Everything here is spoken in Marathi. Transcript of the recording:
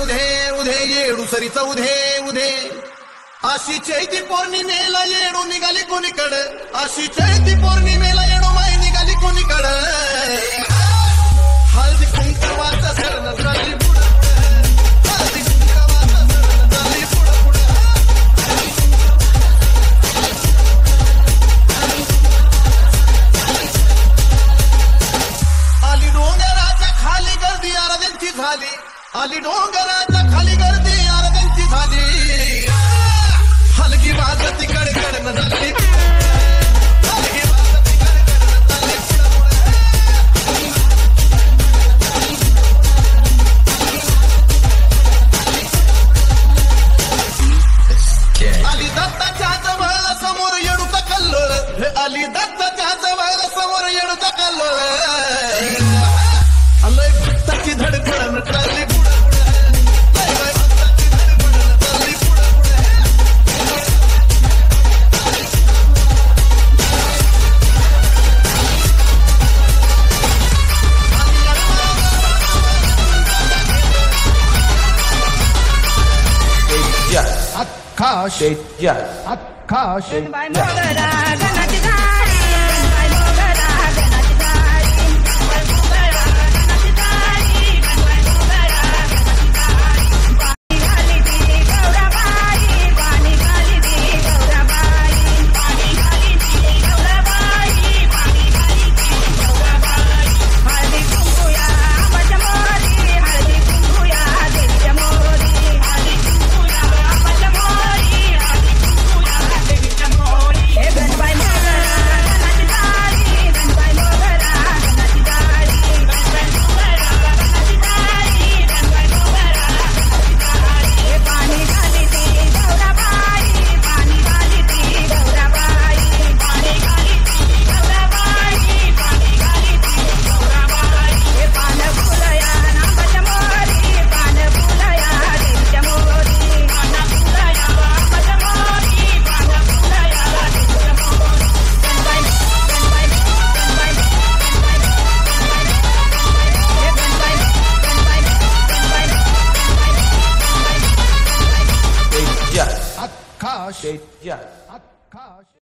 उधे उधे येडू सरीचा उधे उधे अशी चैती पौर्णिमेला येडू निघाली कोणीकडे अशी चैती पौर्णिमेला येडू माई निघाली कोणीकडे हळदी कुंकवाचा सण चालली पुढं हळदी कुंकवाचा सण चालली पुढं आली डोंगराच्या खाली गर्दी आराध्यांची झाली आली डोंगराच्या खाली गर्दी आराध्यांची झाली हलगी वाजती कडकडन झाली हलगी वाजती कडकडन झाली आली दत्ताच्या जवळ समोर येडूचा कल्लोळ हे आली दत्ताच्या जवळ समोर येडूचा कल्लोळ लय भक्ताची धडपडन चालली पुढं लय भक्ताची धडपडन चालली पुढं Akash, Akash, Akash, Akash.